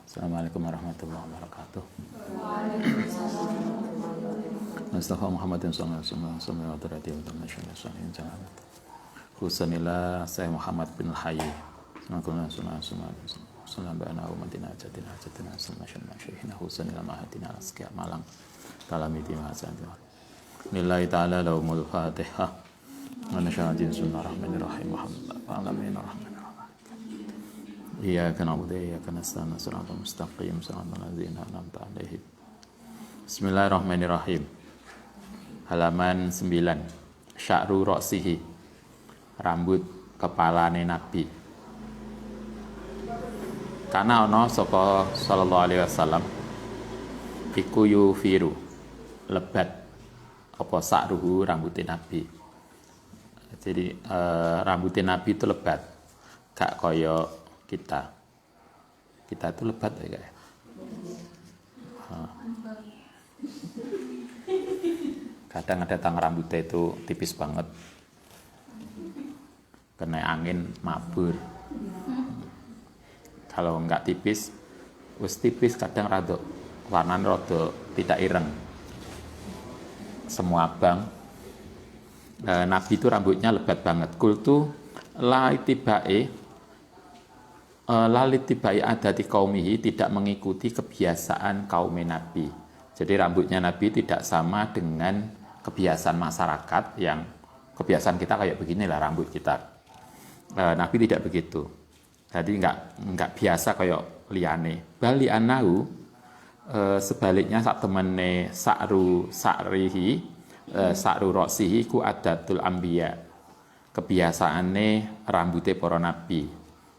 Assalamualaikum warahmatullahi wabarakatuh. Mustafa Muhammadin sallallahu alaihi wasallam. Husanillah Syekh Muhammad bin Hayy. Sallallahu bana umatina jatina jatina semasyana husanillah mahatina asqiya malang kalamiti mahasanti. Lillahi ta'ala lahumul fatihah. Wa nasya'ajin sunnah rahmanirrahim Muhammad alamin rahman. Iyyaka na'budu wa iyyaka nasta'in shiratal mustaqim shiratal ladzina an'amta 'alaihim. Bismillahirrahmanirrahim. Halaman 9. Sya'ru ra'sihi. Rambut kepalane Nabi. Kana ana sapa sallallahu alaihi wasallam iku yufiru lebat apa sa'ruhu rambuté Nabi. Jadi rambuté Nabi itu lebat. Gak kaya kita itu lebat ya guys. Kadang ada tang rambutnya itu tipis banget, kena angin mabur. Kalau enggak tipis, wis tipis kadang rada warnanya rada tidak ireng, semua abang. Nabi itu rambutnya lebat banget. Kultu lalit tibai adati kaumihi, tidak mengikuti kebiasaan kaum Nabi. Jadi rambutnya Nabi tidak sama dengan kebiasaan masyarakat, yang kebiasaan kita kayak beginilah rambut kita. Nabi tidak begitu. Jadi enggak biasa kayak liane. Bali anahu sebaliknya sak temene sa'ru roksihi ku adatul ambiya. Kebiasaane rambutnya para nabi.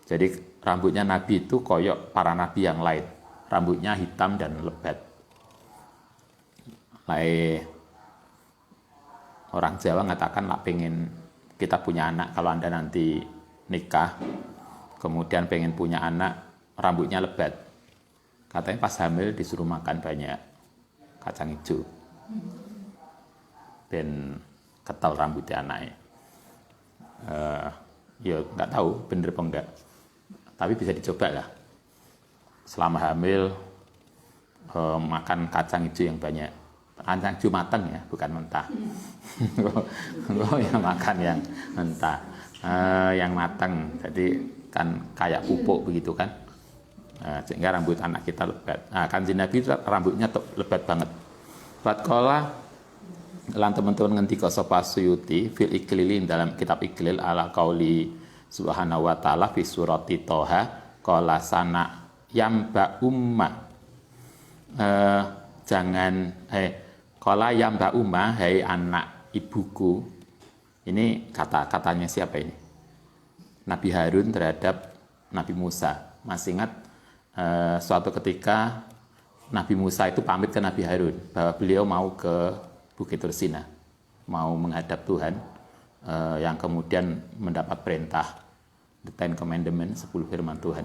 Jadi rambutnya Nabi itu koyok para nabi yang lain. Rambutnya hitam dan lebat. Orang Jawa mengatakan lah pengen kita punya anak, kalau Anda nanti nikah, kemudian pengen punya anak, rambutnya lebat. Katanya pas hamil disuruh makan banyak kacang hijau. Ben ketal rambutnya anaknya. Ya nggak tahu bener apa enggak. Tapi bisa dicoba lah. Selama hamil makan kacang hijau yang banyak. Kacang hijau matang ya, bukan mentah. Yang makan yang mentah, yang matang. Jadi kan kayak pupuk begitu kan. Sehingga rambut anak kita lebat. Kanjeng Nabi rambutnya lebat banget. Fatkola lan teman-teman ngendika sapa Suyuti fil Iklil dalam kitab Iklil ala qauli Subhanahu wa ta'ala fi surati Toha qala sana yamba umma qala yamba umma, hai anak ibuku. Ini katanya siapa ini? Nabi Harun terhadap Nabi Musa. Masih ingat suatu ketika Nabi Musa itu pamit ke Nabi Harun bahwa beliau mau ke Bukit Tursina, mau menghadap Tuhan, yang kemudian mendapat perintah The Ten Commandments, 10 firman Tuhan.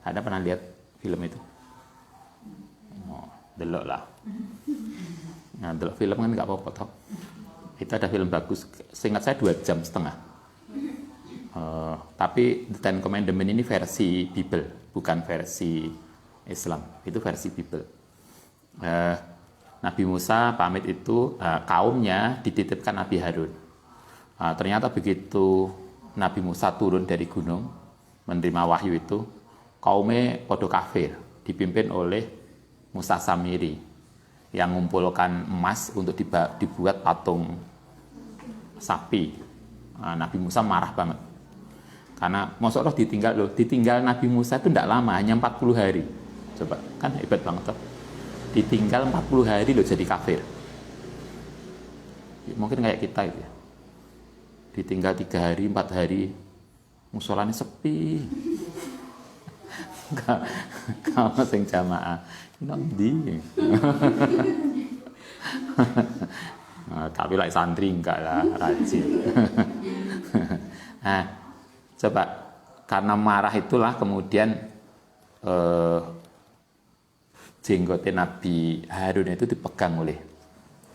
Ada pernah lihat film itu? Oh, delok lah. Nah, delok film kan nggak apa-apa toh. Itu ada film bagus. Seingat saya 2,5 jam. Tapi The Ten Commandments ini versi Bible, bukan versi Islam. Itu versi Bible. Nabi Musa pamit itu, kaumnya dititipkan Nabi Harun. Ternyata begitu Nabi Musa turun dari gunung menerima wahyu itu, kaumnya podo kafir, dipimpin oleh Musa Samiri yang mengumpulkan emas untuk dibuat patung sapi. Nabi Musa marah banget karena masa Allah ditinggal Nabi Musa itu tidak lama, hanya 40 hari. Coba, kan hebat banget toh. Ditinggal 40 hari loh jadi kafir. Mungkin kayak kita itu ya. Ditinggal 3 hari, 4 hari, musolane sepi. Kalau sing jamaah nanti. Tapi like santri enggak lah, rajin. Nah, coba karena marah itulah kemudian jenggotnya Nabi Harun itu dipegang oleh,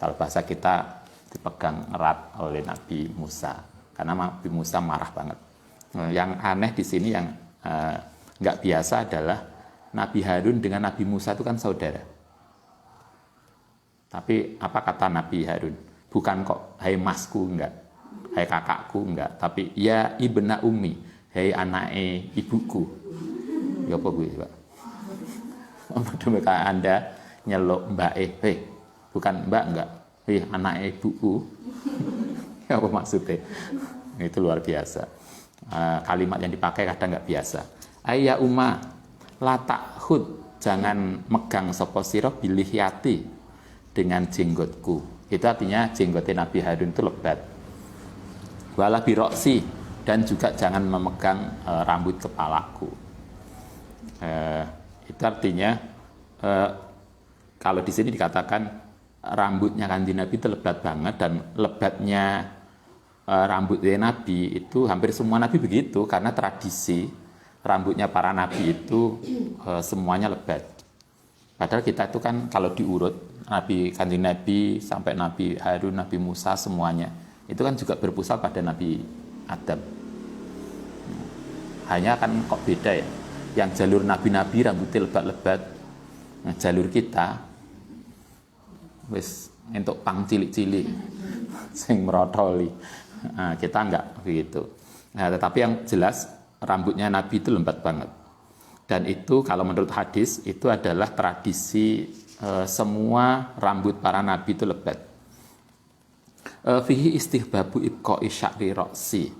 kalau bahasa kita dipegang erat oleh Nabi Musa, karena Nabi Musa marah banget. Yang aneh di sini yang nggak biasa adalah Nabi Harun dengan Nabi Musa itu kan saudara. Tapi apa kata Nabi Harun? Bukan kok, hai masku, enggak. Hai kakakku, enggak. Tapi ya ibna ummi, hai anake ibuku. Ya apa gue, Pak? Mereka Anda nyeluk mbak hei, bukan mbak enggak. Hei anake ibuku. Ya apa maksudnya? Itu luar biasa. Kalimat yang dipakai kadang enggak biasa. Ayya umma, la takhud, jangan megang sapa sira bilihyati, dengan jenggotku. Itu artinya jenggotnya Nabi Harun itu lebat. Wala biroksi, dan juga jangan memegang rambut kepalaku. Itu artinya kalau di sini dikatakan rambutnya kanjeng Nabi itu lebat banget, dan lebatnya rambutnya Nabi itu hampir semua Nabi begitu, karena tradisi rambutnya para Nabi itu semuanya lebat. Padahal kita itu kan kalau diurut Nabi kanjeng Nabi sampai Nabi Harun, Nabi Musa semuanya itu kan juga berpusat pada Nabi Adam. Hanya kan kok beda ya. Yang jalur nabi-nabi rambutnya lebat-lebat, nah, jalur kita wis entuk pang cilik-cilik sing merotoli. Nah, kita enggak begitu. Nah, tetapi yang jelas rambutnya Nabi itu lembat banget. Dan itu kalau menurut hadis itu adalah tradisi semua rambut para nabi itu lebat. Fihi istihbabu ibqa'i sya'ri ra'si,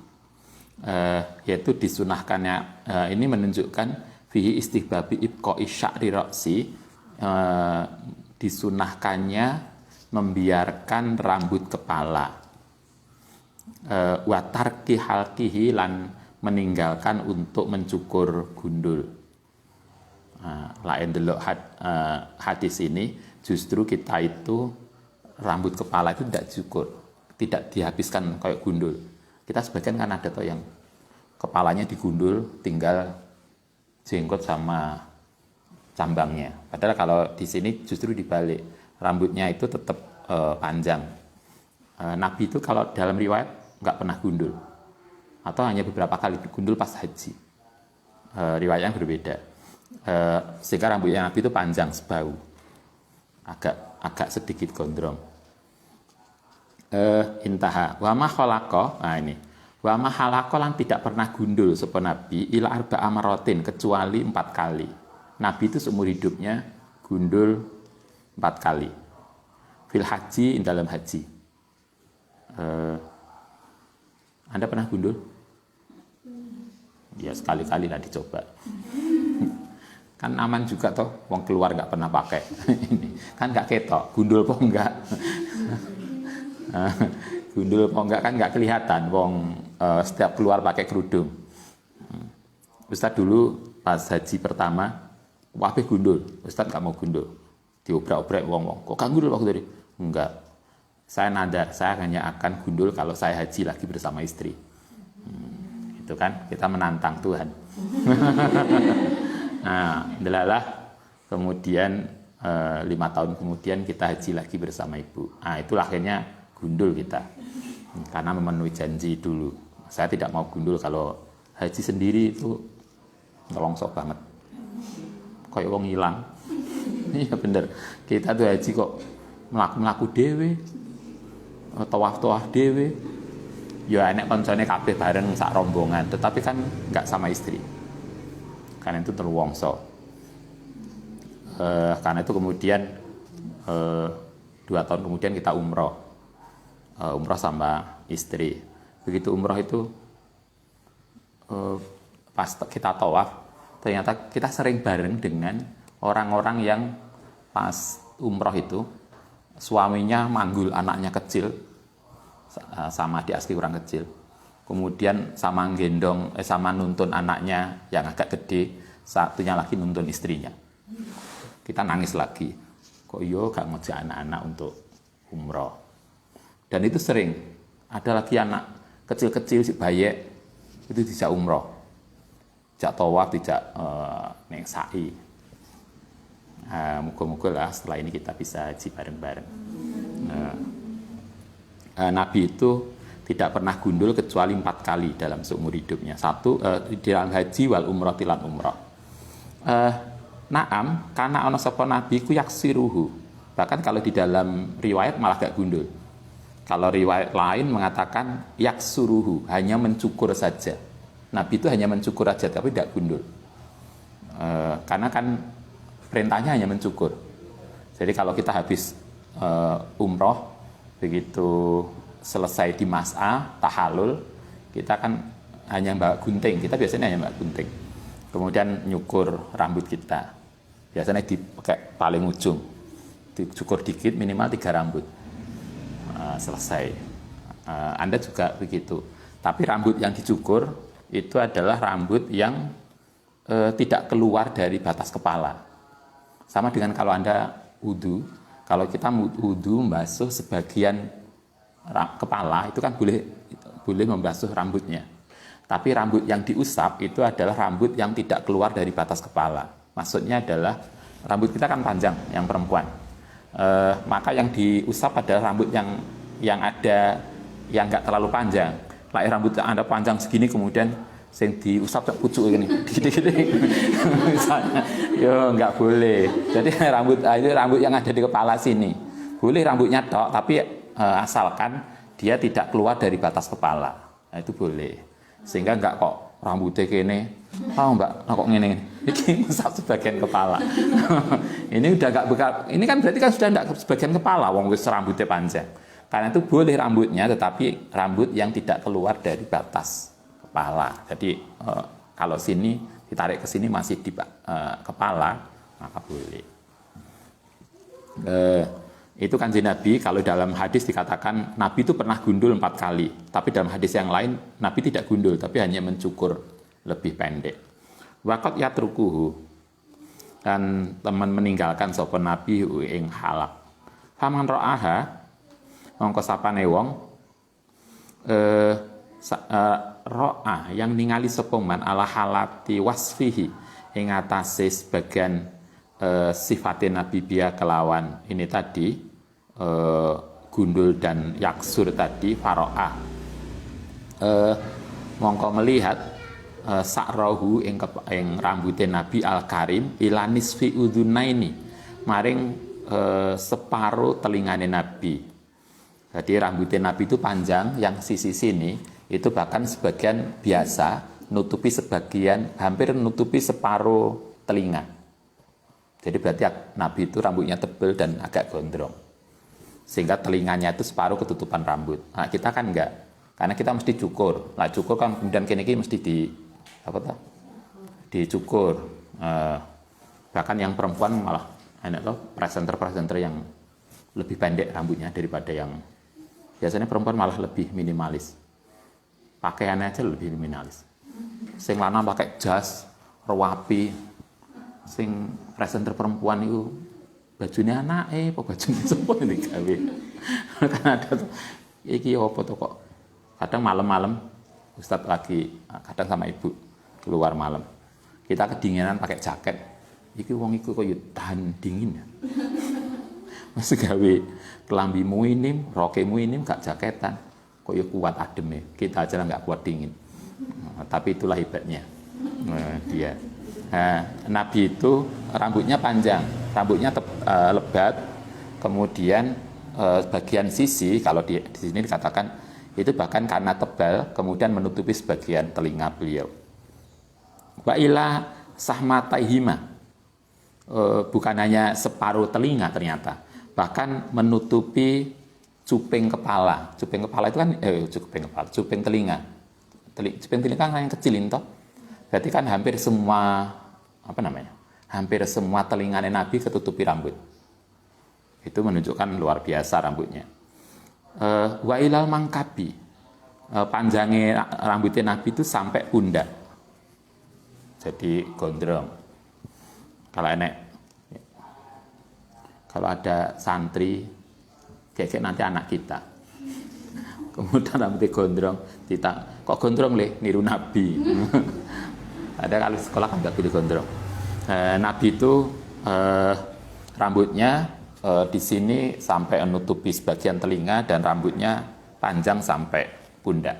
yaitu disunahkannya, ini menunjukkan fihi istihbabi ibqa'i sya'ri ra'si, disunahkannya membiarkan rambut kepala, wa tarki halqihi, lan meninggalkan untuk mencukur gundul. Lain delok hadis ini, justru kita itu rambut kepala itu tidak cukur, tidak dihabiskan kayak gundul. Kita sebagian kan ada tuh yang kepalanya digundul, tinggal jenggot sama cambangnya. Padahal kalau di sini justru dibalik, rambutnya itu tetap panjang. Nabi itu kalau dalam riwayat nggak pernah gundul, atau hanya beberapa kali gundul pas haji. Riwayatnya berbeda. Sehingga rambutnya Nabi itu panjang sebau, agak sedikit gondrong. Intaha wa ma khalaqa, nah ini wa ma khalaqa, lan tidak pernah gundul sapa Nabi ila arba'a maratin, kecuali 4 kali. Nabi itu seumur hidupnya gundul 4 kali. Fil haji, dalam haji. Anda pernah gundul? Ya sekali-kali lah dicoba. Kan aman juga toh, wong keluar nggak pernah pakai. Ini kan nggak ketok, gundul po enggak. Gundul po enggak kan nggak kelihatan, wong setiap keluar pakai kerudung. Ustaz dulu pas haji pertama, wabeh gundul. Ustaz nggak mau gundul, diobrak-obrak wong. Kok kan gundul waktu tadi? Enggak. Saya nadar, saya hanya akan gundul kalau saya haji lagi bersama istri. Itu kan kita menantang Tuhan. Nah, delalah kemudian 5 tahun kemudian kita haji lagi bersama ibu. Nah, itulah akhirnya gundul kita, karena memenuhi janji dulu. Saya tidak mau gundul kalau haji sendiri, itu nolongsok banget, kayak wong hilang. Iya bener, kita tuh haji kok melaku dewe, tawaf dewe. Ya enek koncone kabeh bareng sak rombongan, tetapi kan nggak sama istri. Karena itu terwongso. Karena itu kemudian 2 tahun kemudian kita umroh, umroh sama istri. Begitu umroh itu pas kita tawaf, ternyata kita sering bareng dengan orang-orang yang pas umroh itu suaminya manggul anaknya kecil sama adik asli orang kecil. Kemudian sama gendong, sama nuntun anaknya yang agak gede, satunya lagi nuntun istrinya. Kita nangis lagi, kok yo gak ngajak anak-anak untuk umroh. Dan itu sering, ada lagi anak kecil-kecil si bayek itu dijak umroh, dijak tawaf, dijak neng sa'i. Moga-moga lah setelah ini kita bisa haji bareng-bareng. Nabi itu tidak pernah gundul kecuali 4 kali dalam seumur hidupnya. 1 di dalam haji wal umroh tilan umroh. Naam, karena ana sapa nabi ku yaksiruhu. Bahkan kalau di dalam riwayat malah gak gundul. Kalau riwayat lain mengatakan yaksuruhu, hanya mencukur saja. Nabi itu hanya mencukur saja, tapi tidak gundul. Karena kan perintahnya hanya mencukur. Jadi kalau kita habis umroh, begitu selesai di mas'a, tahalul, kita kan hanya bawa gunting. Kita biasanya hanya bawa gunting. Kemudian nyukur rambut kita. Biasanya dipakai paling ujung. Dicukur dikit, minimal 3 rambut. Selesai. Anda juga begitu. Tapi rambut yang dicukur itu adalah rambut yang tidak keluar dari batas kepala. Sama dengan kalau Anda wudu, kalau kita wudu membasuh sebagian kepala itu kan boleh membasuh rambutnya. Tapi rambut yang diusap itu adalah rambut yang tidak keluar dari batas kepala. Maksudnya adalah rambut kita kan panjang, yang perempuan. Maka yang diusap adalah rambut yang ada yang nggak terlalu panjang. Lah rambut yang Anda panjang segini kemudian sing diusap tak pucuk ini gini-gini. Misalnya, yo nggak boleh. Jadi itu rambut yang ada di kepala sini. Boleh rambutnya tok, tapi asalkan dia tidak keluar dari batas kepala. Nah, itu boleh. Sehingga nggak kok rambutnya kene, mbak, kok ngene, ini usap sebagian kepala. Ini udah nggak bekal. Ini kan berarti kan sudah nggak sebagian kepala, wong wis rambutnya panjang. Karena itu boleh rambutnya, tetapi rambut yang tidak keluar dari batas kepala. Jadi kalau sini ditarik ke sini masih di kepala, maka boleh. Itu Kanjeng Nabi. Kalau dalam hadis dikatakan Nabi itu pernah gundul 4 kali, tapi dalam hadis yang lain Nabi tidak gundul, tapi hanya mencukur lebih pendek. Waqat yatrukuhu, dan teman meninggalkan sapa Nabi ing halak. Faman ra'aha, mongko sapane wong ro'ah yang ningali sapa man ala halati wasfihi ing atase sebagian sifatin Nabi biya kelawan ini tadi gundul dan yaksur tadi faro'ah mongko melihat sakrohu ing rambutnya Nabi al-Karim ila nisfi udhunaini maring separuh telingane Nabi. Jadi rambutnya Nabi itu panjang, yang sisi sini itu bahkan sebagian biasa nutupi sebagian, hampir nutupi separuh telinga. Jadi berarti Nabi itu rambutnya tebal dan agak gondrong. Sehingga telinganya itu separuh ketutupan rambut. Nah, kita kan enggak. Karena kita mesti cukur. Nah, cukur kan kemudian kini mesti dicukur. Bahkan yang perempuan malah presenter yang lebih pendek rambutnya daripada yang biasanya perempuan malah lebih minimalis. Pakaiannya aja lebih minimalis. Sing lanang pakai jas, rapi. Sing presenter perempuan itu bajunya anake apa bajune sapa iki gawe. Kan ada iki apa to kok. Kadang malam-malam Ustadz lagi kadang sama ibu keluar malam. Kita kedinginan pakai jaket. Iki wong iku kok tahan dingin ya. Mas gawe kelambimu ini, rokemu ini gak jaketan. Kok ya kuat ademe. Kita aja enggak kuat dingin. Tapi itulah hebatnya. Dia Nabi itu rambutnya panjang, rambutnya lebat, kemudian bagian sisi kalau di sini dikatakan itu bahkan karena tebal, kemudian menutupi sebagian telinga beliau. Wa ila sahmataihima, bukan hanya separuh telinga ternyata, bahkan menutupi cuping kepala. Cuping kepala itu kan cuping telinga. Cuping telinga kan yang kecil itu. Berarti kan hampir semua hampir semua telinganya Nabi ketutupi rambut. Itu menunjukkan luar biasa rambutnya. Wa ilal mangkabi, panjangnya rambutnya Nabi itu sampai pundak. Jadi gondrong. Kalau ada santri kayak nanti anak kita, kemudian rambutnya gondrong, kok gondrong niru Nabi. Ada kalau sekolah kan nggak boleh gondrong. Nabi itu rambutnya di sini sampai menutupi sebagian telinga dan rambutnya panjang sampai pundak.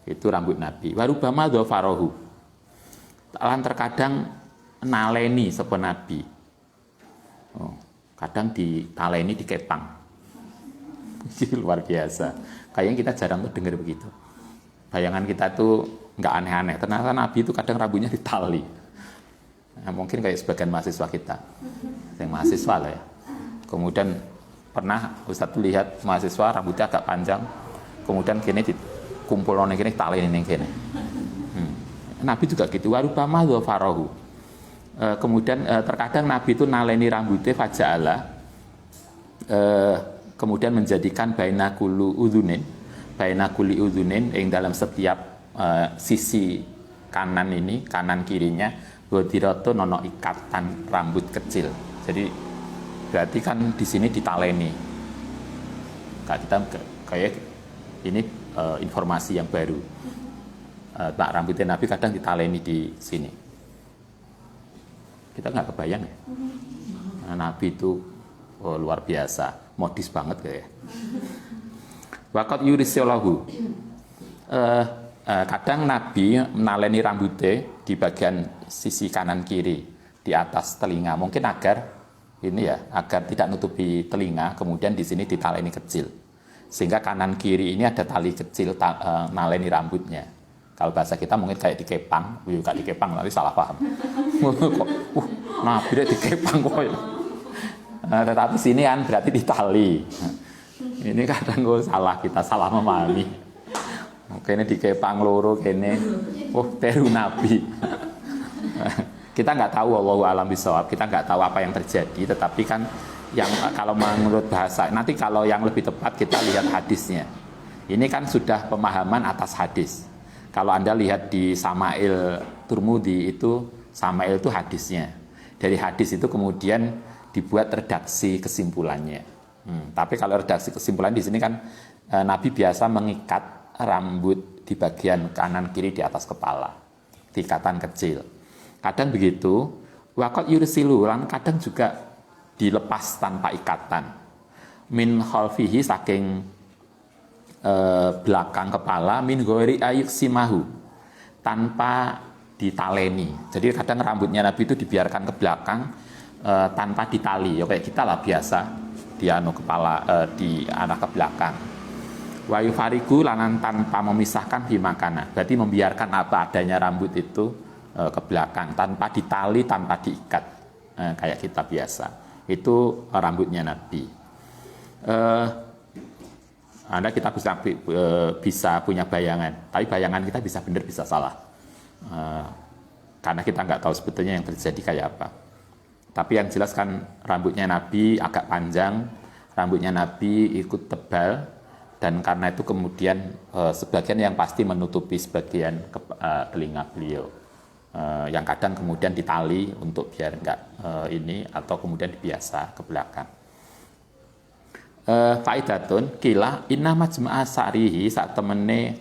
Itu rambut Nabi. Warubama dhafarohu. Terkadang naleni sapa nabi. Oh, kadang ditaleni dikepang. Ini luar biasa. Kayaknya kita jarang tuh dengar begitu. Bayangan kita tuh nggak aneh-aneh. Ternyata nabi itu kadang rambutnya ditali. Nah, mungkin kayak sebagian mahasiswa kita, yang mahasiswa lah ya. Kemudian pernah Ustadz lihat mahasiswa rambutnya agak panjang, kemudian kini dikumpul nong kini tali ini kini. Nabi juga gitu. Warubama dhafarahu. Kemudian terkadang Nabi itu naleni rambutnya faja'ala, kemudian menjadikan baina kuli udhunin yang dalam setiap sisi kanan ini, kanan kirinya wadiroto nono ikatan rambut kecil. Jadi berarti kan di sini ditaleni. Kita kayak ini informasi yang baru. Pak rambutnya Nabi kadang ditaleni di sini. Kita nggak kebayang ya. Nabi itu luar biasa, modis banget kayak. Waqat yurisillahu. Kadang Nabi menaleni rambutnya di bagian sisi kanan kiri di atas telinga, mungkin agar ini ya, agar tidak nutupi telinga, kemudian di sini ditaleni kecil, sehingga kanan kiri ini ada tali kecil naleni rambutnya. Kalau bahasa kita mungkin kayak dikepang, bukan dikepang, nanti salah paham. Nabi dia dikepang kok. Tetapi sini kan berarti ditali. Ini kadang salah, kita salah memahami. Kene dikepang loro kene, teru Nabi. Kita nggak tahu wallahu alam bisawab, kita nggak tahu apa yang terjadi, tetapi kan yang kalau menurut bahasa, nanti kalau yang lebih tepat kita lihat hadisnya. Ini kan sudah pemahaman atas hadis. Kalau Anda lihat di Sama'il Turmudi itu, Sama'il itu hadisnya. Dari hadis itu kemudian dibuat redaksi kesimpulannya. Tapi kalau redaksi kesimpulan di sini kan Nabi biasa mengikat rambut di bagian kanan kiri di atas kepala, di ikatan kecil. Kadang begitu, waqat yursilu, kadang juga dilepas tanpa ikatan. Min khalfihi, saking belakang kepala, min ghairi ayuksimahu, tanpa ditaleni. Jadi kadang rambutnya Nabi itu dibiarkan ke belakang tanpa ditali, ya kayak kita lah biasa di kepala di arah ke belakang. Wa yufarigu, lanan tanpa memisahkan bimakana, berarti membiarkan apa adanya rambut itu ke belakang tanpa ditali, tanpa diikat, kayak kita biasa. Itu rambutnya Nabi. Anda kita bisa punya bayangan, tapi bayangan kita bisa benar bisa salah, karena kita nggak tahu sebetulnya yang terjadi kayak apa. Tapi yang jelas kan rambutnya Nabi agak panjang, rambutnya Nabi ikut tebal, dan karena itu kemudian sebagian yang pasti menutupi sebagian telinga beliau, yang kadang kemudian ditali untuk biar nggak ini, atau kemudian dibiasa ke belakang. Faidatun kila inna majma'a sa'rihi, saat temene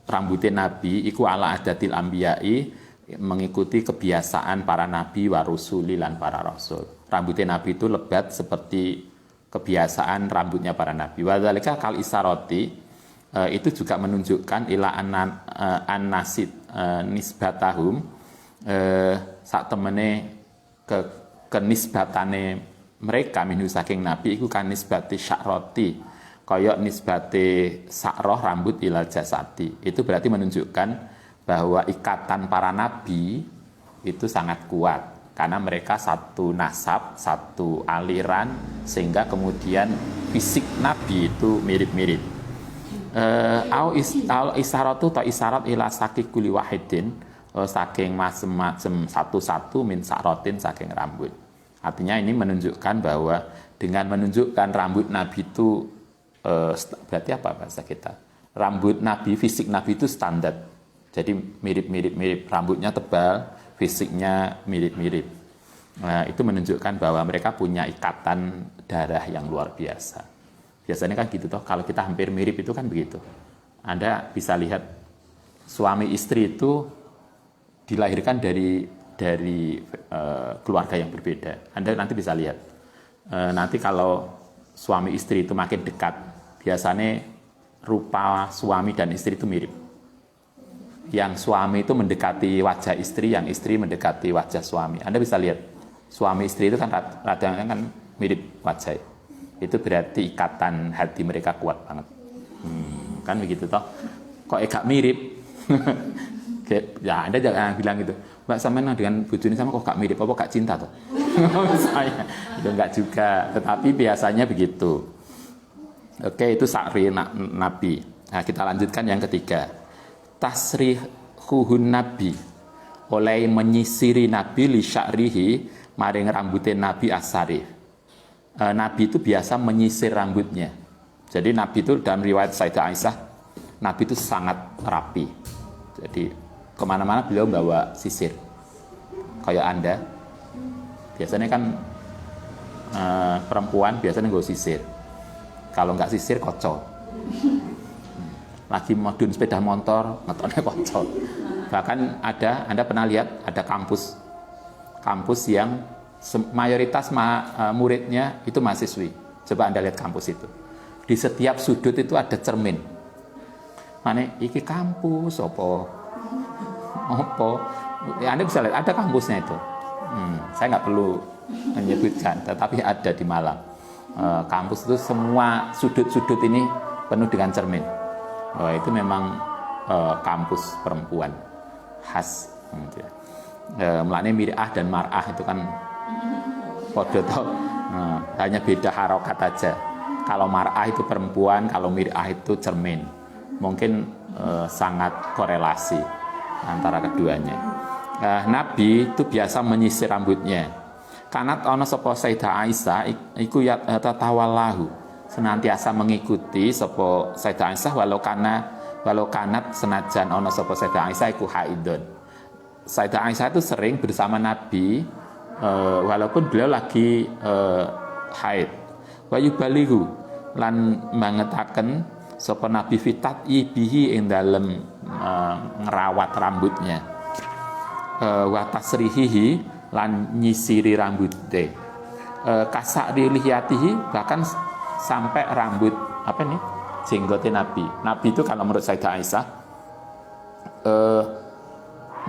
rambutnya Nabi iku ala adatil ambiyai, mengikuti kebiasaan para nabi wa rusuli lan para rasul. Rambutnya Nabi itu lebat seperti kebiasaan rambutnya para nabi. Wa dzalika kal isarati, itu juga menunjukkan ila an-nasid nisbatahum, saat temene ke nisbatane mereka minhu saking Nabi iku kan nisbati sya'rati, kaya nisbati sa'roh rambut ilal jasati. Itu berarti menunjukkan bahwa ikatan para nabi itu sangat kuat, karena mereka satu nasab, satu aliran, sehingga kemudian fisik nabi itu mirip-mirip. Au isharatu ta isyarat ila saki kuli wahidin, saking macem-macem satu-satu min sa'rotin, saking rambut. Artinya ini menunjukkan bahwa dengan menunjukkan rambut Nabi itu berarti apa bahasa kita? Rambut Nabi, fisik Nabi itu standar. Jadi mirip-mirip, rambutnya tebal, fisiknya mirip-mirip. Nah, itu menunjukkan bahwa mereka punya ikatan darah yang luar biasa. Biasanya kan gitu toh, kalau kita hampir mirip itu kan begitu. Anda bisa lihat suami istri itu dilahirkan dari keluarga yang berbeda. Anda nanti bisa lihat. Nanti kalau suami istri itu makin dekat, biasanya rupa suami dan istri itu mirip. yang suami itu mendekati wajah istri, yang istri mendekati wajah suami. Anda bisa lihat suami istri itu kan kadang-kadang kan mirip wajah. Itu berarti ikatan hati mereka kuat banget. Kan begitu toh. Kok gak mirip? Ya Anda jangan bilang gitu. Mbak sampean dengan bojone sama kok gak mirip, apa gak cinta toh? Saya itu enggak juga, tetapi biasanya begitu. Oke, itu sakri Nabi. Nah, kita lanjutkan yang ketiga. Tasrihuhun Nabi, oleh menyisiri Nabi li sya'rihi maring rambutnya Nabi asarif. Nabi itu biasa menyisir rambutnya. Jadi Nabi itu dalam riwayat Sayyidah Aisyah, Nabi itu sangat rapi. Jadi kemana-mana beliau bawa sisir. Kayak Anda, biasanya kan perempuan biasanya nggak sisir. Kalau nggak sisir kocok. Lagi modun sepeda motor, ngetonnya kocok. Bahkan Anda pernah lihat ada kampus yang mayoritas muridnya itu mahasiswi. Coba Anda lihat kampus itu. Di setiap sudut itu ada cermin. Mana iki kampus opo? Ya, Anda bisa lihat ada kampusnya itu. Saya nggak perlu menyebutkan, tetapi ada di Malang. Kampus itu semua sudut-sudut ini penuh dengan cermin. Itu memang kampus perempuan khas. Mulanya mir'ah dan mar'ah itu kan podo toh, hanya beda harokat aja. Kalau mar'ah itu perempuan, kalau mir'ah itu cermin. Mungkin sangat korelasi antara keduanya. Nabi itu biasa menyisir rambutnya. Karena ana sapa Sayyidah Aisyah iku ya tatawallahu, senantiasa mengikuti sapa Sayyidah Aisyah walau kanat senajan ana sapa Sayyidah Aisyah iku haidun. Sayyidah Aisyah itu sering bersama Nabi walaupun beliau lagi haid. Wa yubalihu lan mangetaken sapa Nabi fitat ibihi ing dalem ngerawat rambutnya. Wa tasrihihi lan nyisiri rambutnya. Kasa'ri lihiyatihi, bahkan sampai rambut jenggotnya Nabi. Nabi itu kalau menurut Sayyidah Aisyah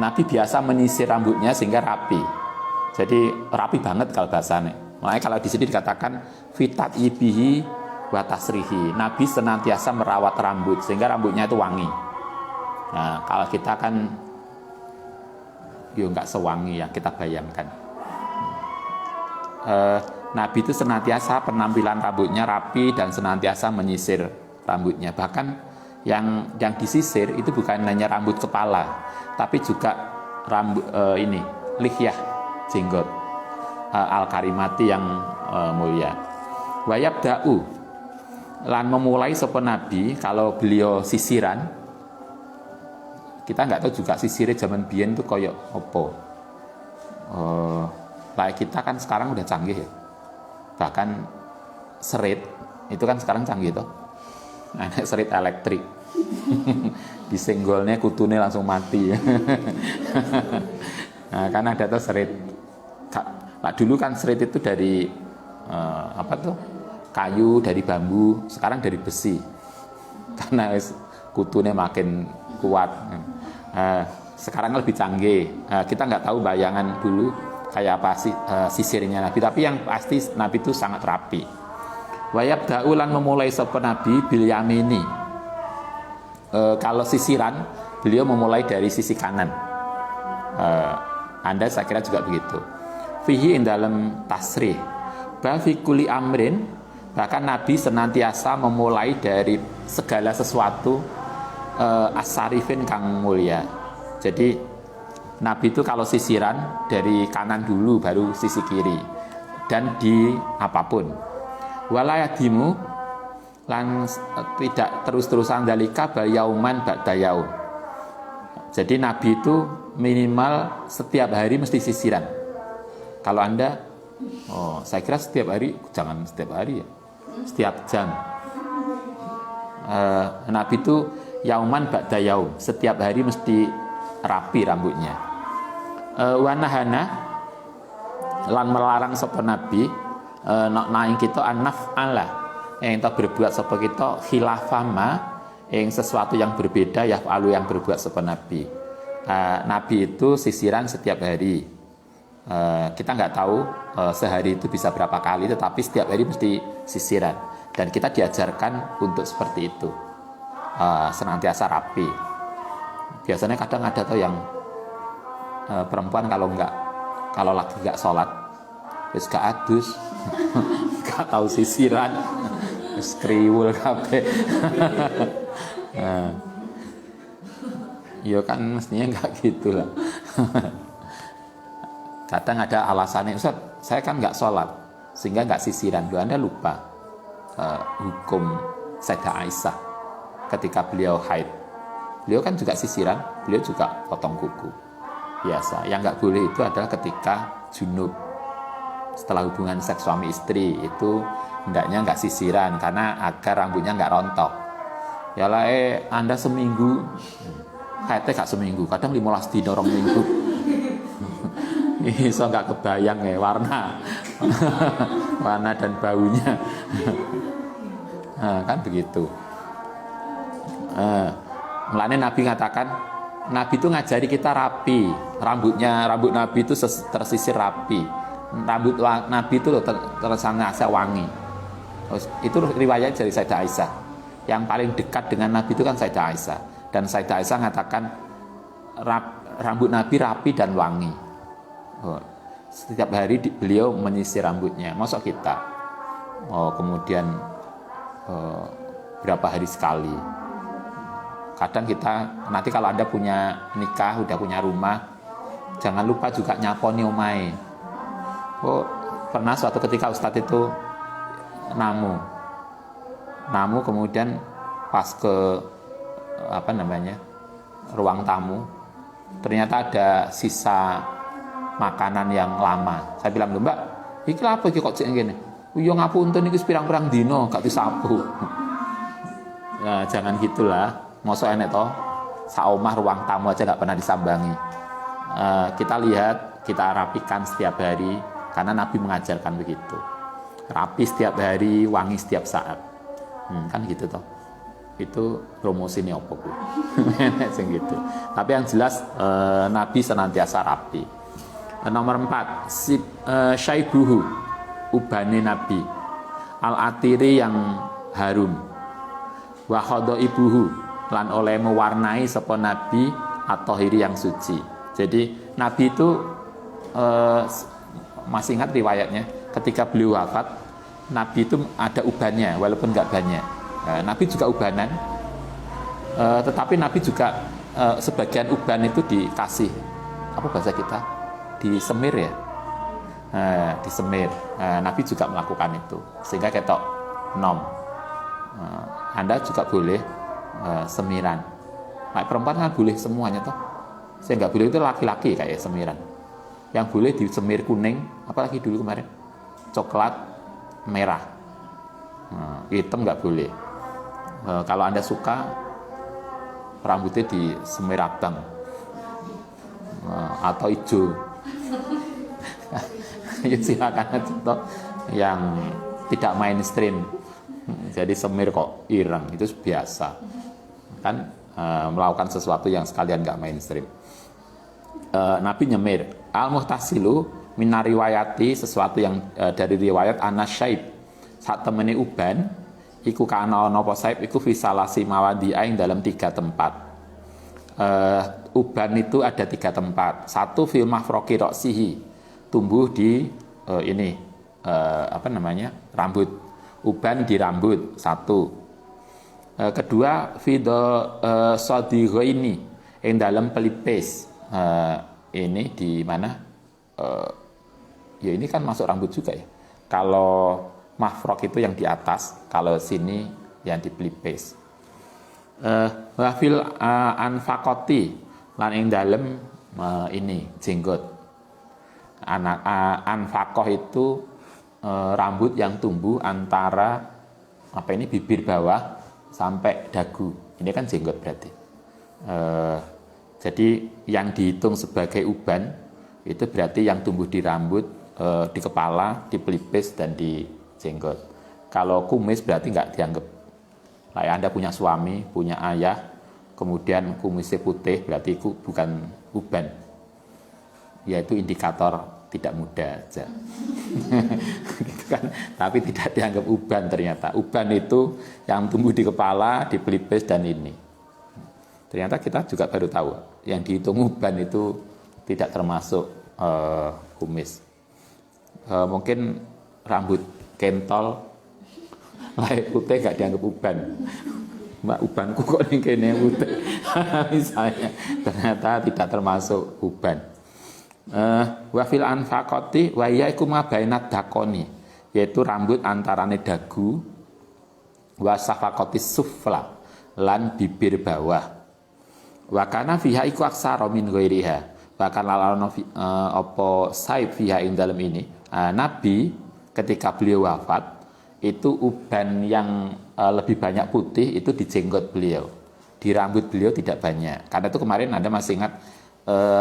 Nabi biasa menyisir rambutnya sehingga rapi. Jadi rapi banget kalau bahasanya. Makanya kalau di sini dikatakan fitat ibihi wa tasrihi. Nabi senantiasa merawat rambut sehingga rambutnya itu wangi. Nah, kalau kita kan nggak sewangi yang kita bayangkan. Nabi itu senantiasa penampilan rambutnya rapi dan senantiasa menyisir rambutnya. Bahkan yang disisir itu bukan hanya rambut kepala, tapi juga rambut lihyah, jenggot al-karimati yang mulia. Wayab da'u lan memulai sapa Nabi kalau beliau sisiran. Kita nggak tahu juga sisirnya zaman biyen itu koyok opo. Kayak kita kan sekarang udah canggih ya. Bahkan serit itu kan sekarang canggih tuh. Ada serit elektrik. Disenggolnya kutune langsung mati. Nah, kan ada tuh serit. Nah, dulu kan serit itu dari kayu, dari bambu, sekarang dari besi. Karena kutune makin kuat. Sekarang lebih canggih. Kita nggak tahu bayangan dulu kayak apa sisirnya Nabi, tapi yang pasti Nabi itu sangat rapi. Wayab daulan memulai sapa Nabi bil yamini. Kalau sisiran beliau memulai dari sisi kanan. Anda saya kira juga begitu. Fihi in dalam tasrih. Fi kulli amrin, bahkan Nabi senantiasa memulai dari segala sesuatu asarifin kang mulia. Jadi Nabi itu kalau sisiran dari kanan dulu baru sisi kiri dan di apapun. Walayadimu lan tidak terus-terusan dalika bal yauman ba'da yaum. Jadi Nabi itu minimal setiap hari mesti sisiran. Kalau Anda saya kira setiap hari, jangan setiap hari ya. Setiap jam. Nabi itu yauman ba'da yaum, setiap hari mesti rapi rambutnya. Wanahana lan melarang sapa Nabi naing kita anaf Allah yang kita berbuat sapa kita khilafama sesuatu yang berbeda yaf'alu yang berbuat sapa nabi. Nabi itu sisiran setiap hari. Kita nggak tahu sehari itu bisa berapa kali, tetapi setiap hari mesti sisiran, dan kita diajarkan untuk seperti itu, senantiasa rapi. Biasanya kadang ada tuh yang perempuan kalau lagi nggak sholat terus gak adus gak tahu sisiran terus kriwul kabeh. Ya kan mestinya nggak gitu lah. Kadang ada alasannya, Ustaz, saya kan nggak sholat sehingga nggak sisiran. Loh, Anda lupa hukum Sayyidah Aisyah ketika beliau haid. Beliau kan juga sisiran, beliau juga potong kuku biasa. Yang nggak boleh itu adalah ketika junub, setelah hubungan seks suami istri, itu hendaknya nggak sisiran karena agar rambutnya nggak rontok. Ya lah, Anda seminggu haidnya gak seminggu, kadang 15 dino orang minggu. Iso nggak kebayang ya warna warna dan baunya. Kan begitu. Mulanya Nabi ngatakan, Nabi itu ngajari kita rapi, rambut Nabi itu tersisir rapi, rambut Nabi itu tersangat wangi. Itu riwayat dari Sayyidah Aisyah. Yang paling dekat dengan Nabi itu kan Sayyidah Aisyah, dan Sayyidah Aisyah ngatakan rambut Nabi rapi dan wangi. Setiap hari beliau menyisir rambutnya. Masa kita kemudian berapa hari sekali? Kadang kita nanti kalau Anda punya nikah, udah punya rumah, jangan lupa juga nyaponi omahe. Pernah suatu ketika Ustadz itu namu kemudian pas ke ruang tamu, ternyata ada sisa makanan yang lama. Saya bilang, Mbak, iki apa iki kok ngene? Yo ngapunten iki pirang-pirang dino gak disapu. Ya, jangan gitulah. Mosok enek toh sak omah ruang tamu aja gak pernah disambangi. Kita lihat, kita rapikan setiap hari karena Nabi mengajarkan begitu. Rapi setiap hari, wangi setiap saat. Kan gitu toh. Itu promosi ini opo kuwi. Sing gitu. Tapi yang jelas Nabi senantiasa rapi. Nomor 4, syaibuhu, ubane Nabi, al-atiri yang harum, wa ibuhu, lan oleh mewarnai sapa Nabi atau hiri yang suci. Jadi Nabi itu masih ingat riwayatnya, ketika beliau wafat, Nabi itu ada ubannya walaupun nggak banyak. Nabi juga ubanan, tetapi Nabi juga sebagian uban itu dikasih, apa bahasa kita? Disemir ya, disemir. Nabi juga melakukan itu sehingga ketok nom. Anda juga boleh semiran. Nah, perempuan kan boleh semuanya toh. Saya nggak boleh itu laki-laki kayak semiran. Yang boleh disemir kuning, apalagi dulu kemarin coklat merah, hitam nggak boleh. Kalau Anda suka rambutnya disemir abang atau hijau. Ya silakan aja toh, yang tidak mainstream. Jadi semir kok ireng itu biasa kan, melakukan sesuatu yang sekalian nggak mainstream. Nabi nyemir. Al-muhtasilu minar riwayati, sesuatu yang dari riwayat anasyaib saat temeni uban iku kana ana apa saib iku fisalasi mawadi'a ing dalam 3 tempat. Uban itu ada 3 tempat. Satu fil mafroqi roksihi, tumbuh di rambut. Uban di rambut, satu. Kedua fido sodighoini yang dalam pelipis. Ini di mana? Ya ini kan masuk rambut juga ya. Kalau mafrok itu yang di atas, kalau sini yang di pelipis. Wafil anfakoti lan yang dalam ini jenggot. Anfakoh itu rambut yang tumbuh antara bibir bawah sampai dagu. Ini kan jenggot berarti. Jadi yang dihitung sebagai uban itu berarti yang tumbuh di rambut, di kepala, di pelipis dan di jenggot. Kalau kumis berarti nggak dianggap Lah Anda punya suami, punya ayah, kemudian kumisnya putih, berarti itu bukan uban. Yaitu indikator tidak muda aja. Gitu kan. Tapi tidak dianggap uban ternyata. Uban itu yang tumbuh di kepala, di pelipis dan ini. Ternyata kita juga baru tahu yang dihitung uban itu tidak termasuk kumis. Mungkin rambut kentol, lahir putih gak dianggap uban. Mbak ubanku kok ning kene putih. Misalnya ternyata tidak termasuk uban. Wa fil anfaqati wa yaiku ma bainat dakoni, yaitu rambut antarane dagu wa safaqati sufla lan bibir bawah. Wa kana fiha iku aksara min ghairiha. Bahkan lalana apa saib fiha ing dalem ini. Nabi ketika beliau wafat itu uban yang lebih banyak putih itu di jenggot beliau. Di rambut beliau tidak banyak. Karena itu kemarin Anda masih ingat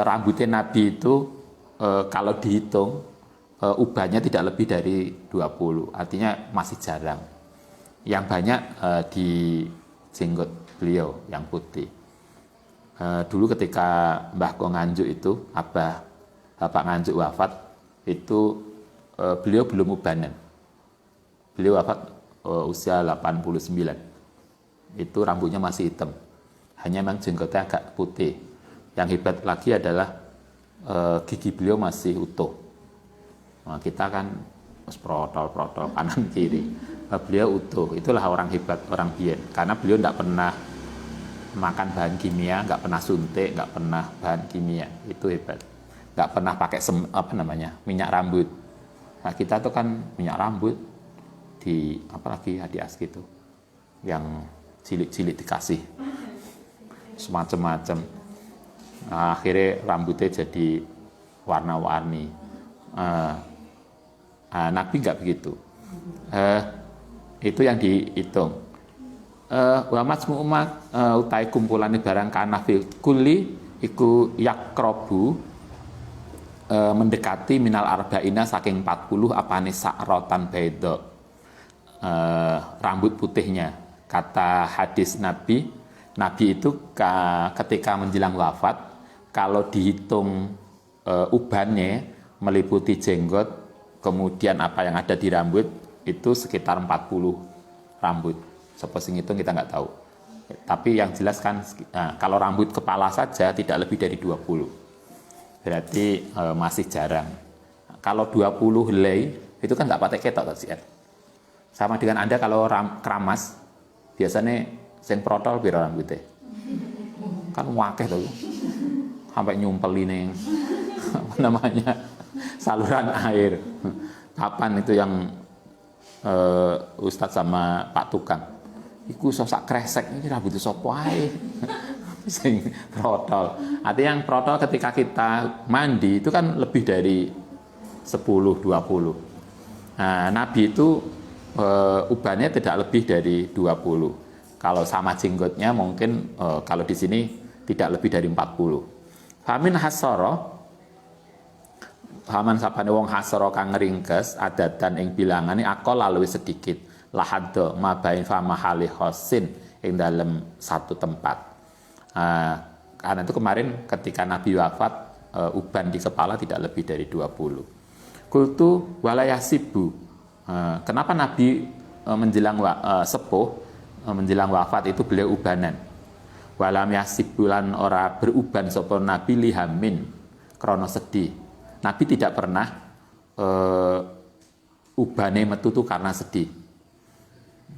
rambutnya Nabi itu kalau dihitung ubannya tidak lebih dari 20. Artinya masih jarang. Yang banyak di jenggot beliau yang putih. Dulu ketika Mbah Ko Nganjuk itu, Bapak Nganjuk wafat, itu beliau belum ubanan. Beliau wafat usia 89. Itu rambutnya masih hitam. Hanya memang jenggotnya agak putih. Yang hebat lagi adalah gigi beliau masih utuh. Nah, kita kan protol kanan kiri. Beliau utuh. Itulah orang hebat, orang biyen. Karena beliau tidak pernah makan bahan kimia, nggak pernah suntik, nggak pernah bahan kimia, itu hebat. Nggak pernah pakai minyak rambut. Nah kita tuh kan minyak rambut di apalagi hadiah gitu, yang cilik-cilik dikasih semacam-macam. Nah, akhirnya rambutnya jadi warna-warni. Nabi nggak begitu. Itu yang dihitung. Wa masmu utai kumpulane barang kana fil kulli iku yakrobu mendekati minal arba'ina saking 40 apane sakrotan baida, rambut putihnya. Kata hadis Nabi itu ketika menjelang wafat kalau dihitung ubannya meliputi jenggot kemudian apa yang ada di rambut itu sekitar 40 rambut. Siapa sing hitung kita nggak tahu. Tapi yang jelas kan kalau rambut kepala saja tidak lebih dari 20. Berarti masih jarang. Kalau 20 helai itu kan nggak pakai ketok sih. Sama dengan Anda kalau keramas biasanya sing protol piro rambutnya. Kan wakeh tuh. Sampai nyumpel ini apa namanya? Saluran air. Kapan itu yang Ustadz sama Pak Tukang? Iku sosak kresek ini rambutnya sopo ae. Sing protol. Artinya yang protol ketika kita mandi itu kan lebih dari 10-20. Nah, Nabi itu ubannya tidak lebih dari 20. Kalau sama jenggotnya mungkin kalau di sini tidak lebih dari 40. Famin hasara Haman sapane wong hasara kang ringkes adatan ing bilangane akol lalu sedikit lahaddo mabain fama hali khosin ing dalam satu tempat. Karena itu kemarin ketika Nabi wafat uban di kepala tidak lebih dari 20. Kultu walayasibu. Kenapa Nabi menjelang menjelang wafat itu beliau ubanan. Walam yasibulan ora beruban sapa Nabi lihamin krana sedih. Nabi tidak pernah ubane metu tuh karena sedih.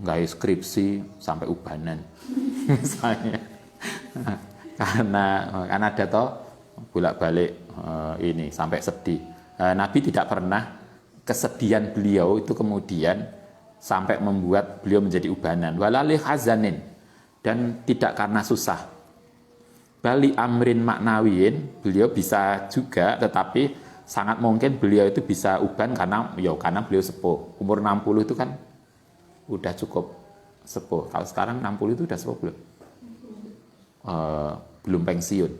Nggak skripsi sampai ubanan misalnya karena ada toh bolak-balik ini sampai sedih. Nabi tidak pernah kesedihan beliau itu kemudian sampai membuat beliau menjadi ubanan. Walali hazanin, dan tidak karena susah. Bali amrin maknawiin, beliau bisa juga, tetapi sangat mungkin beliau itu bisa uban karena beliau sepuh. Umur 60 itu kan udah cukup sepuh. Kalau sekarang 60 itu udah sepuh belum? Belum pensiun.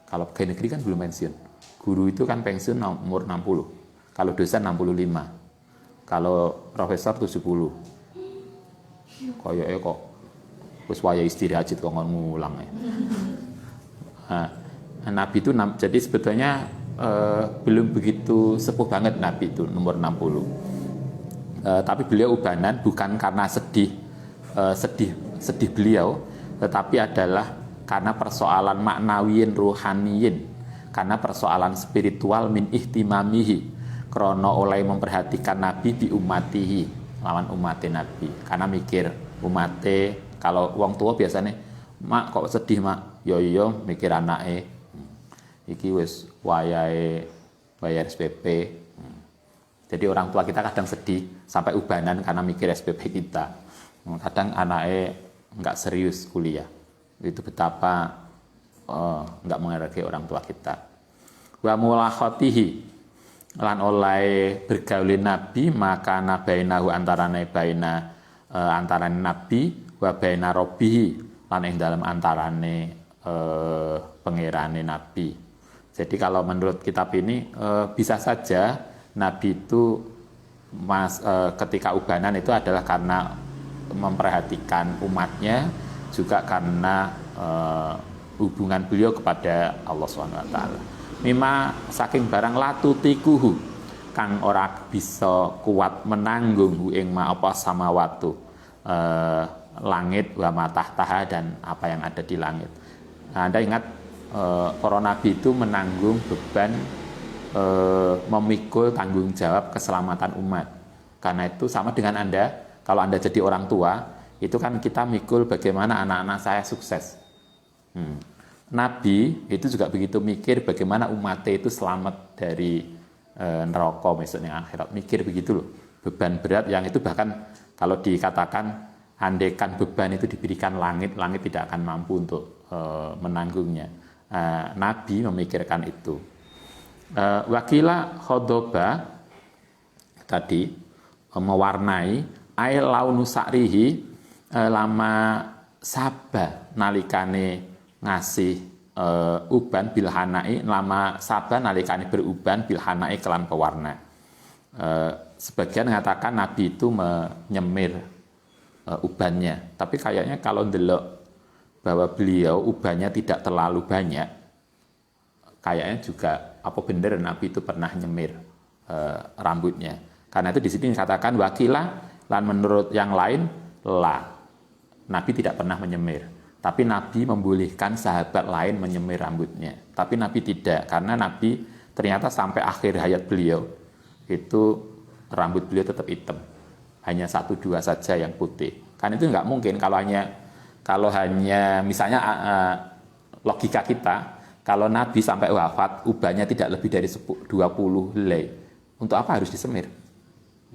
Kalau pegawai negeri kan belum pensiun. Guru itu kan pensiun umur 60. Kalau dosen 65. Kalau profesor 70. Koyoke kok wis wayahe istirahat kok ngulang ya. Nabi itu jadi sebetulnya belum begitu sepuh banget Nabi itu nomor 60. Tapi beliau ubanan bukan karena sedih beliau, tetapi adalah karena persoalan maknawiyin ruhaniyin, karena persoalan spiritual min ihtimamihi, krono oleh memperhatikan Nabi di umatihi, lawan umate Nabi, karena mikir umate. Kalau wong tua biasanya mak kok sedih mak, yo mikir anake iki wis wayahe bayar SPP. Jadi orang tua kita kadang sedih sampai ubanan karena mikir SPP kita. Kadang anaknya nggak serius kuliah. Itu betapa nggak menghargai orang tua kita. Wa mulakhatihi, lan oleh bergaulin Nabi maka nabainahu antarane Nabi wa baina rabbihi, lan ing dalam antarane pangerane Nabi. Jadi kalau menurut kitab ini bisa saja Nabi itu ketika ubanan itu adalah karena memperhatikan umatnya, juga karena hubungan beliau kepada Allah SWT. Mima saking barang latutikuhu kang ora bisa kuat menanggung ing ma apa samawatu, langit wa matahtaha, dan apa yang ada di langit. Nah, Anda ingat para nabi itu menanggung beban memikul tanggung jawab keselamatan umat. Karena itu sama dengan Anda, kalau Anda jadi orang tua, itu kan kita mikul bagaimana anak-anak saya sukses. Nabi itu juga begitu mikir bagaimana umatnya itu selamat dari neraka misalnya akhirat. Mikir begitu loh, beban berat yang itu bahkan kalau dikatakan andaikan beban itu diberikan langit, langit tidak akan mampu untuk menanggungnya. Nabi memikirkan itu. Wakila khodoba tadi mewarnai ai launu sa'rihi, lama sabah nalikane ngasih uban bilhanai, lama sabah nalikane beruban bilhanai kelan pewarna. Sebagian mengatakan Nabi itu menyemir ubannya, tapi kayaknya kalau ndelok bahwa beliau ubannya tidak terlalu banyak, kayaknya juga apa benar Nabi itu pernah nyemir rambutnya. Karena itu di sini dikatakan wakilah, dan menurut yang lain lah, Nabi tidak pernah menyemir. Tapi Nabi membolehkan sahabat lain menyemir rambutnya. Tapi Nabi tidak, karena Nabi ternyata sampai akhir hayat beliau itu rambut beliau tetap hitam, hanya 1-2 saja yang putih. Kan itu nggak mungkin kalau hanya misalnya logika kita, kalau Nabi sampai wafat ubannya tidak lebih dari 20 helai, untuk apa harus disemir?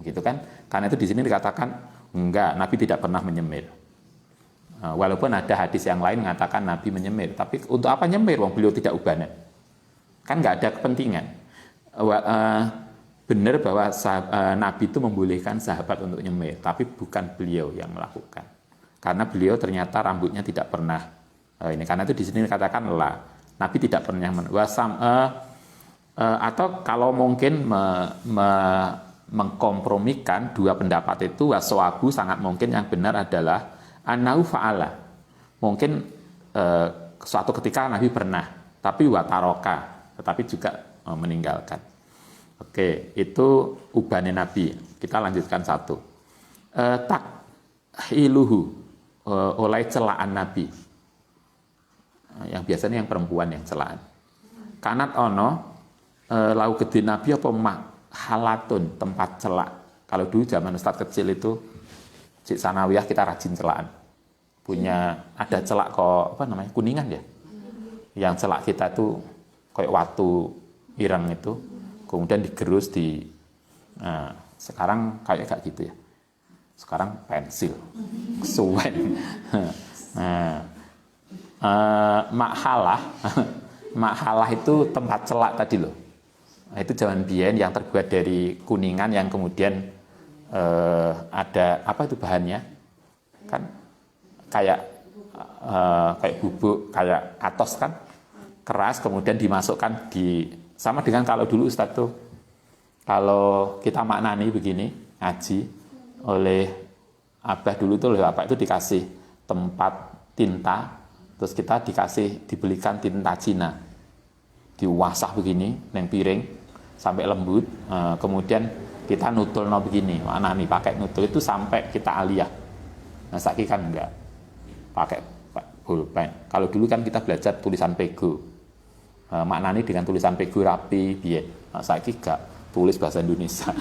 Gitu kan? Karena itu di sini dikatakan enggak, Nabi tidak pernah menyemir. Walaupun ada hadis yang lain mengatakan Nabi menyemir, tapi untuk apa nyemir? Wong beliau tidak ubanan. Kan nggak ada kepentingan. Benar bahwa Nabi itu membolehkan sahabat untuk nyemir, tapi bukan beliau yang melakukan. Karena beliau ternyata rambutnya tidak pernah ini. Karena itu di sini dikatakan lah, Nabi tidak pernah atau kalau mungkin mengkompromikan dua pendapat itu, waswabu sangat mungkin yang benar adalah anau fa'ala. Mungkin suatu ketika Nabi pernah, tapi wataroka, tetapi juga meninggalkan. Oke, itu ubane Nabi. Kita lanjutkan satu. Takhiluhu, oleh celaan Nabi. Yang biasanya yang perempuan yang celaan. Kanat ono lau gede Nabi apa mak halatun, tempat celak. Kalau dulu zaman Ustaz kecil itu Cik Sanawiyah kita rajin celaan. Punya ada celak kok apa namanya? Kuningan ya. Yang celak kita tuh kayak watu ireng itu, kemudian digerus sekarang kayak gitu ya. Sekarang pensil, kesuwen. Makhalah itu tempat celak tadi loh. Nah, itu zaman biyen yang terbuat dari kuningan yang kemudian ada apa itu bahannya? Kan kayak bubuk, kayak atos kan, keras, kemudian dimasukkan sama dengan kalau dulu Ustadz tuh kalau kita maknani begini ngaji oleh Abah dulu tuh oleh bapak itu dikasih tempat tinta, terus kita dibelikan tinta Cina, diwasah begini neng piring sampai lembut, kemudian kita nutulno begini, mana nih pakai nutul itu sampai kita aliyah. Nah saiki kan enggak pakai pulpen. Kalau dulu kan kita belajar tulisan pego, maknanya dengan tulisan pego rapi biyen. Nah, saiki enggak tulis bahasa Indonesia.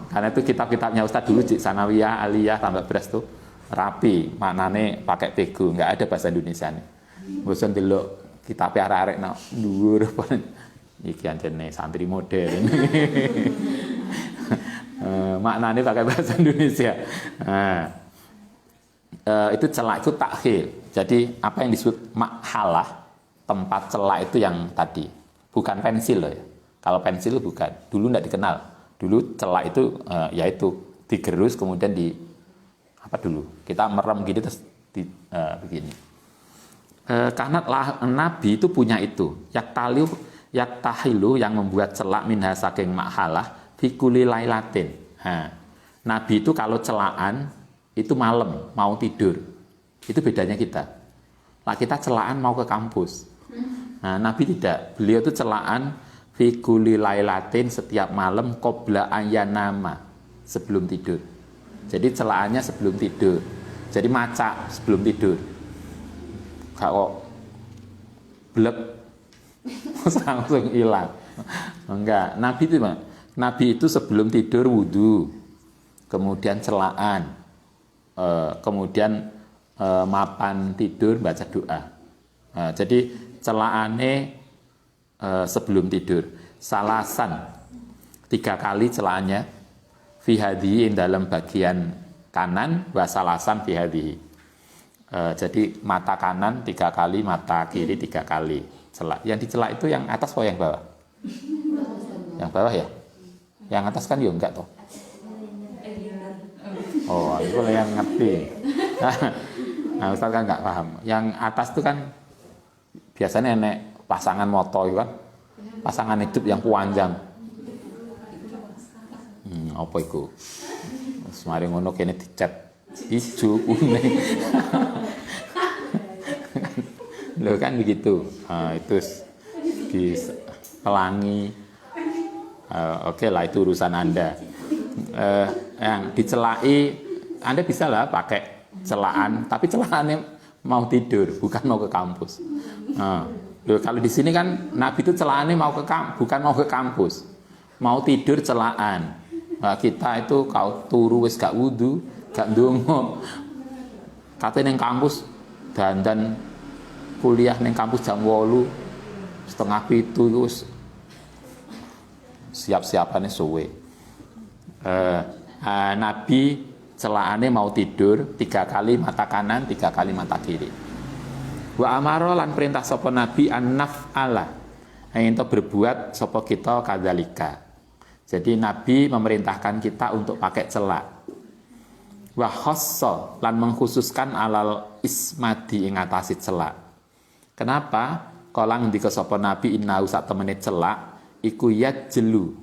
Karena itu kitab-kitabnya Ustadz dulu Sanawiyah, Aliyah, Tambak Beras tuh rapi, maknanya pakai pego, nggak ada bahasa Indonesia nih. Bosan dulu kitab arek-arek nak dhuwur iki anjene santri modern. Maknanya pakai bahasa Indonesia. Itu celak itu takhil. Jadi apa yang disebut makhalah, tempat celak itu yang tadi, bukan pensil loh ya. Kalau pensil itu bukan, dulu nggak dikenal. Dulu celak itu yaitu digerus kemudian apa dulu kita merem gitu terus begini. Karena Nabi itu punya itu yaktahilu yang membuat celak minha saking makhalah fikuli lailatin. Nabi itu kalau celaan itu malam mau tidur, itu bedanya kita. Lah kita celaan mau ke kampus. Nah, Nabi tidak, beliau itu celaan fikuli lailatin setiap malam qabla ayyanama, sebelum tidur. Jadi celaannya sebelum tidur. Jadi maca sebelum tidur. Gak kok blek langsung hilang. Enggak, Nabi itu sebelum tidur wudu, kemudian celaan, kemudian mapan tidur baca doa. Jadi celaane sebelum tidur salasan 3 kali celaannya fi hadhihi dalam bagian kanan wa salasan fi hadhihi. Jadi mata kanan 3 kali, mata kiri 3 kali celak. Yang dicelak itu yang atas atau yang bawah? Yang bawah ya? Yang atas kan ya enggak toh. Oh, itu yang ngerti. Nah, Ustaz kan enggak paham. Yang atas itu kan biasanya nenek pasangan moto itu kan, pasangan hidup yang panjang. Apa itu? Semari ngono kene dicat hijau kuning. Loh kan begitu. Itu di pelangi. Oke lah itu urusan Anda. Yang dicelai Anda bisa lah pakai celaan, tapi celaannya mau tidur, bukan mau ke kampus. Kalau di sini kan Nabi itu celaannya bukan mau ke kampus, mau tidur celaan. Nah, kita itu kau turu wis gak wudu, gak ndonga. Katanya neng kampus dan kuliah neng kampus jam 8:30 wis siap-siapane suwe. Nabi celaane mau tidur 3 kali mata kanan, 3 kali mata kiri. Wa amaro lan perintah sapa Nabi an-naf'ala, ento berbuat sapa kita kadzalika. Jadi Nabi memerintahkan kita untuk pakai celak. Wa khassa lan mengkhususkan alal ismadi ing atase celak. Kenapa? Kala ngendika sapa Nabi inna sak temene celak iku yajlu,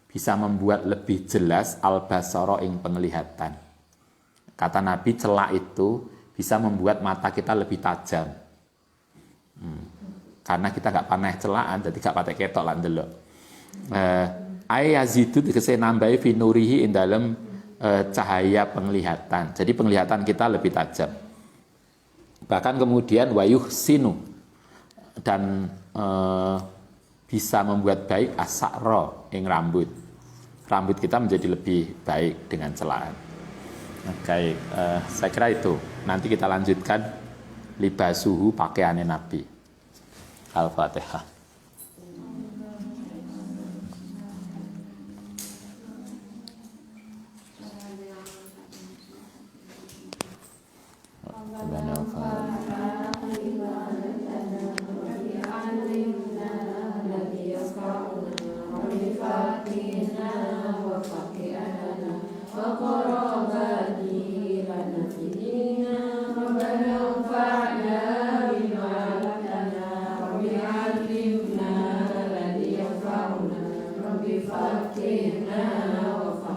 bisa membuat lebih jelas al-basara ing penglihatan. Kata Nabi celak itu bisa membuat mata kita lebih tajam. Karena kita gak panah celaan, jadi gak pakai ketok lah ndelok. Ayazidu dikese nambahi finurihi ing dalam cahaya penglihatan. Jadi penglihatan kita lebih tajam. Bahkan kemudian wayuh sinu dan bisa membuat baik asakro ing rambut. Rambut kita menjadi lebih baik dengan celaan. Oke, saya kira itu. Nanti kita lanjutkan libasuhu pakaiannya Nabi. Al-Fatihah. Fakirna wa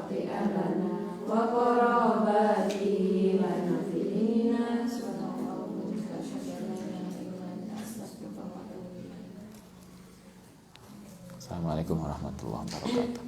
Assalamualaikum warahmatullahi wabarakatuh.